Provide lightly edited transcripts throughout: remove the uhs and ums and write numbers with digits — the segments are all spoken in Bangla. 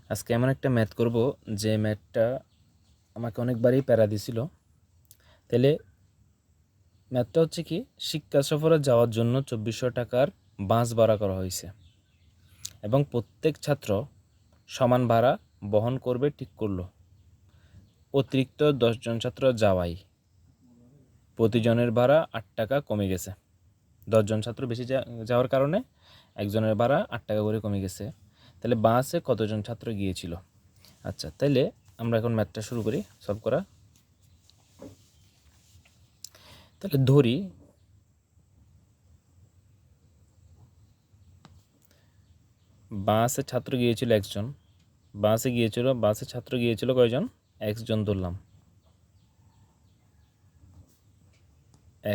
আজকে এমন একটা ম্যাথ করব যে ম্যাথটা আমাকে অনেকবারই প্যারা দিছিল। তাহলে ম্যাথটা হচ্ছে কি, শিক্ষা সফরে যাওয়ার জন্য 2400 টাকার বাস ভাড়া করা হয়েছে এবং প্রত্যেক ছাত্র সমান ভাড়া বহন করবে ঠিক করলো। অতিরিক্ত 10 জন ছাত্র যাওয়ায় প্রতিজনের ভাড়া 8 টাকা কমে গেছে। 10 জন ছাত্র বেশি যাওয়ার কারণে একজনের ভাড়া 8 টাকা করে কমে গেছে। তাহলে বাসে কতজন ছাত্র গিয়েছিল? আচ্ছা, তাইলে আমরা এখন ম্যাথটা শুরু করি সলভ করা। তাহলে ধরি বাসে ছাত্র গিয়েছিল একজন, বাসে ছাত্র গিয়েছিল কয়জন? একজন ধরলাম,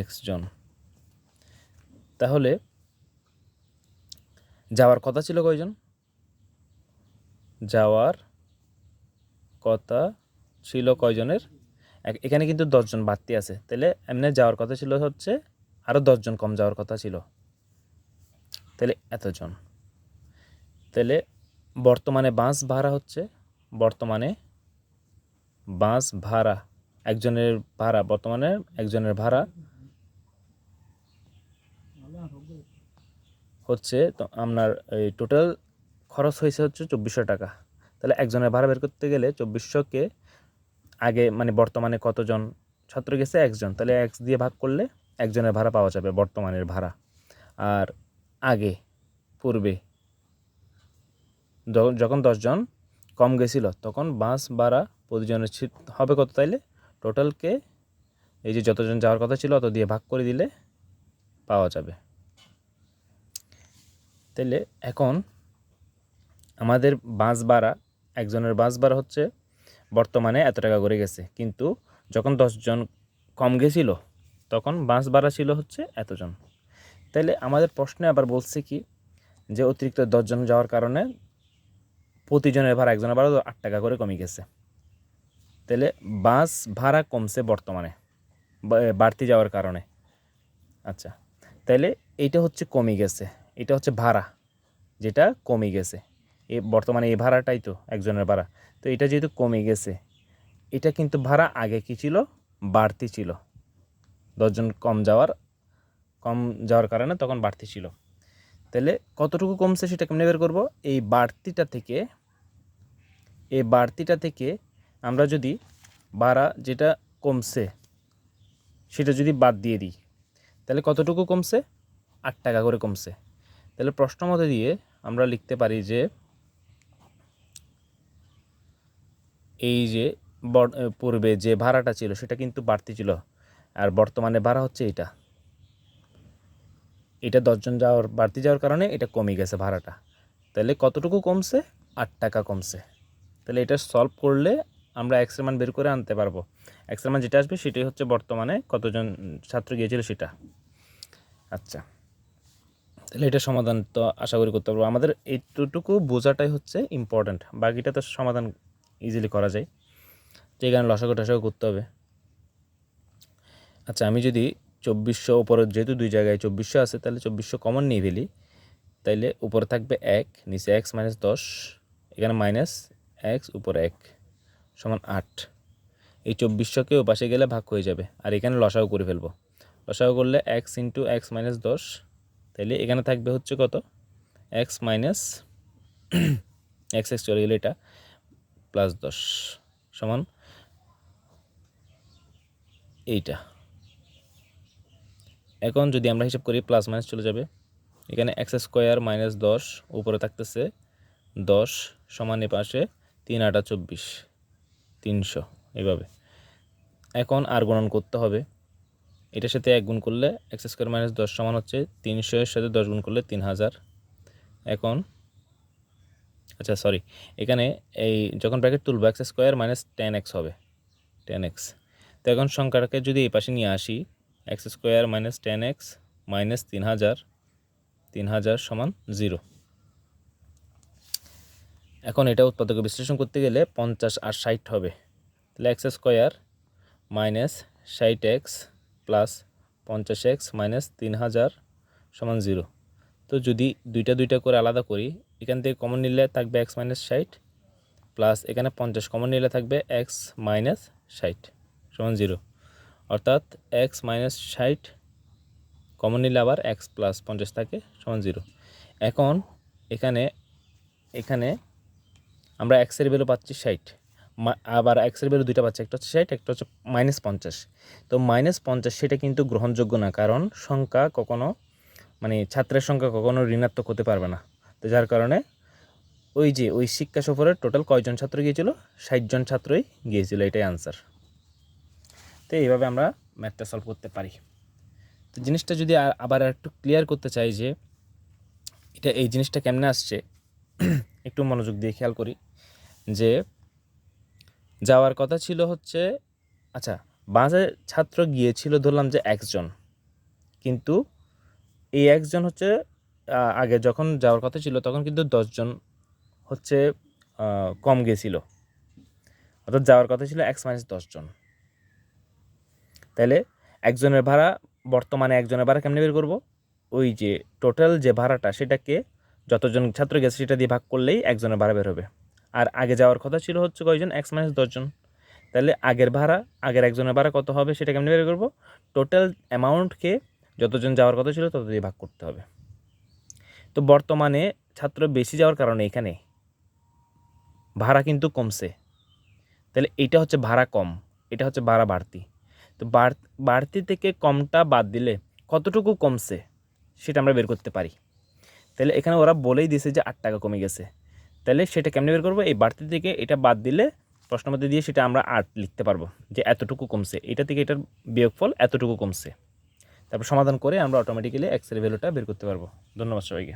একজন। তাহলে যাওয়ার কথা ছিল কয়জন? যাওয়ার কথা ছিল কয়জনের? এখানে কিন্তু 10 জন বাড়তি আছে, তাহলে এমনি যাওয়ার কথা ছিল হচ্ছে আরও 10 জন কম যাওয়ার কথা ছিল, তাহলে এতজন। তাহলে বর্তমানে বাস ভাড়া হচ্ছে, বর্তমানে বাস ভাড়া একজনের ভাড়া, বর্তমানে একজনের ভাড়া হচ্ছে, তো আপনার এই টোটাল খরচ হয়েছে হচ্ছে 2400 টাকা। তাহলে একজনের ভাড়া বের করতে গেলে 2400কে আগে মানে বর্তমানে কতজন ছাত্র গেছে? একজন, তাহলে এক্স দিয়ে ভাগ করলে একজনের ভাড়া পাওয়া যাবে, বর্তমানের ভাড়া। আর আগে পূর্বে যখন 10 জন কম গেছিল তখন বাস ভাড়া প্রতিজনের হবে কত? তাইলে টোটালকে এই যে যতজন যাওয়ার কথা ছিল অত দিয়ে ভাগ করে দিলে পাওয়া যাবে। তাইলে এখন আমাদের বাস ভাড়া, একজনের বাস ভাড়া হচ্ছে বর্তমানে এত টাকা করে গেছে, কিন্তু যখন 10 জন কম গেছিল তখন বাস ভাড়া ছিল হচ্ছে এতজন। তাইলে আমাদের প্রশ্নে আবার বলছে কি, যে অতিরিক্ত 10 জন যাওয়ার কারণে প্রতিজনের ভাড়া, একজনের ভাড়া 8 টাকা করে কমে গেছে। তাহলে বাস ভাড়া কমছে বর্তমানে বাড়তি যাওয়ার কারণে। আচ্ছা, তাইলে এইটা হচ্ছে কমে গেছে, এটা হচ্ছে ভাড়া যেটা কমে গেছে। বর্তমানে এই ভাড়াটাই তো একজনের ভাড়া, তো এটা যেহেতু কমে গেছে, এটা কিন্তু ভাড়া আগে কি ছিল? বাড়তি ছিল। 10 জন কম যাওয়ার কারণে তখন বাড়তি ছিল। তাহলে কতটুকু কমছে সেটা কেমনে বের করব? এই বাড়তিটা থেকে আমরা যদি ভাড়া যেটা কমছে সেটা যদি বাদ দিয়ে দিই, তাহলে কতটুকু কমছে? 8 টাকা করে কমছে। তাহলে প্রশ্ন মতে দিয়ে আমরা লিখতে পারি যে এই যে পূর্বে যে ভাড়াটা ছিল সেটা কিন্তু বাড়তি ছিল, আর বর্তমানে ভাড়া হচ্ছে এটা 10 জন বাড়তি যাওয়ার কারণে এটা কমে গেছে ভাড়াটা। তাহলে কতটুকু কমছে? 8 টাকা কমছে। তাহলে এটা সলভ করলে আমরা এক্সের মান বের করে আনতে পারবো। এক্সের মান যেটা আসবে সেটাই হচ্ছে বর্তমানে কতজন ছাত্র গিয়েছিল সেটা। আচ্ছা, তাহলে এটা সমাধান তো আশা করি করতে পারবো। আমাদের এইটুকু বোঝাটাই হচ্ছে ইম্পর্ট্যান্ট, বাকিটা তো সমাধান ইজিলি করা যায়, যে কারণে লসাগু টসাগু করতে হবে। আচ্ছা, আমি যদি 2400 উপরে, যেহেতু দুই জায়গায় 2400 আছে, তাহলে 2400 কমন নিয়ে ফেলি, তাইলে উপরে থাকবে 1, নিচে x মাইনাস 10, এখানে মাইনাস x উপরে 1 সমান 8। এই 2400কে ও পাশে গেলে ভাগ হয়ে যাবে, আর এখানে লসাগু করে ফেলবো। লসাগু করলে x ইন্টু x মাইনাস 10, তাইলে এখানে থাকবে হচ্ছে কত? x মাইনাস x চলে গেলে এটা প্লাস 10 সমান এইটা। এখন যদি আমরা হিসাব করি প্লাস মাইনাস চলে যাবে, এখানে x স্কোয়ার মাইনাস 10 উপরে থাকতেছে 10 সমান এ পাশে 3 8 24, 300 এইভাবে। এখন আর গুণন করতে হবে, এটার সাথে 1 গুণ করলে x স্কোয়ার মাইনাস 10 সমান হচ্ছে 300 এর সাথে 10 গুণ করলে 3000। এখন আচ্ছা সরি, এখানে এই যখন ব্র্যাকেট তুলবো x স্কোয়ার মাইনাস 10x হবে, 10x। তো এখন সংখ্যাটাকে যদি এই পাশে নিয়ে আসি, x square minus 10x minus 3000 সমান 0। এখন এটা উৎপাদক বিশ্লেষণ করতে গেলে 50 আর 60 হবে, তাহলে x square minus 60x plus 50x minus 3000 সমান 0। তো যদি দুইটা করে আলাদা করি, এখান থেকে কমন নিলে থাকবে x মাইনাস 60, প্লাস এখানে 50 কমন নিলে থাকবে এক্স মাইনাস 60 সমান 0, অর্থাৎ এক্স মাইনাস 60 কমন নিলে আবার এক্স প্লাস 50 থাকে সমান 0। এখন এখানে আমরা এক্সের ভ্যালু পাচ্ছি 60, আবার এক্সের ভ্যালু দুইটা পাচ্ছি, একটা হচ্ছে 60, একটা হচ্ছে -50। তো -50 সেটা কিন্তু গ্রহণযোগ্য না, কারণ সংখ্যা কখনো মানে ছাত্রের সংখ্যা কখনো ঋণাত্মক হতে পারবে না। তো যার কারণে ওই শিক্ষা সফরে টোটাল কয়জন ছাত্র গিয়েছিল? 60 জন ছাত্রই গিয়েছিল, এটাই আনসার। তো এইভাবে আমরা ম্যাথটা সলভ করতে পারি। তো জিনিসটা যদি আবার একটু ক্লিয়ার করতে চাই যে এই জিনিসটা কেমনে আসছে, একটু মনোযোগ দিয়ে খেয়াল করি। যে যাওয়ার কথা ছিল হচ্ছে, আচ্ছা বাসে ছাত্র গিয়েছিল ধরলাম যে 1 জন, কিন্তু এই 1 জন হচ্ছে আগে যখন যাওয়ার কথা ছিল তখন কিন্তু 10 জন হচ্ছে কম গেছিল, অর্থাৎ যাওয়ার কথা ছিল x - 10 জন। তাহলে একজনের ভাড়া, বর্তমানে একজনের ভাড়া কেমনে বের করব? ওই যে টোটাল যে ভাড়াটা সেটাকে যতজন ছাত্র গেছে সেটা দিয়ে ভাগ করলেই একজনের ভাড়া বের হবে। আর আগে যাওয়ার কথা ছিল হচ্ছে কয়জন? x - 10 জন। তাহলে আগের একজনের ভাড়া কত হবে সেটা কেমনে বের করব? টোটাল অ্যামাউন্টকে যতজন যাওয়ার কথা ছিল তত দিয়ে ভাগ করতে হবে। তো বর্তমানে ছাত্র বেশি যাওয়ার কারণে এখানে ভাড়া কিন্তু কমছে। তাহলে এইটা হচ্ছে ভাড়া কম, এটা হচ্ছে ভাড়া বাড়তি। তো বাড়তি থেকে কমটা বাদ দিলে কতটুকু কমছে সেটা আমরা বের করতে পারি। তাহলে এখানে ওরা বলেই দিয়েছে যে 8 টাকা কমে গেছে। তাহলে সেটা কেমনে বের করবো? এই বাড়তি থেকে এটা বাদ দিলে প্রশ্নের মধ্যে দিয়ে সেটা আমরা 8 লিখতে পারবো যে এতটুকু কমছে, এটা থেকে এটার বিয়োগফল এতটুকু কমছে। তারপর সমাধান করে আমরা অটোমেটিক্যালি এক্স এর ভ্যালুটা বের করতে পারবো। ধন্যবাদ সবাইকে।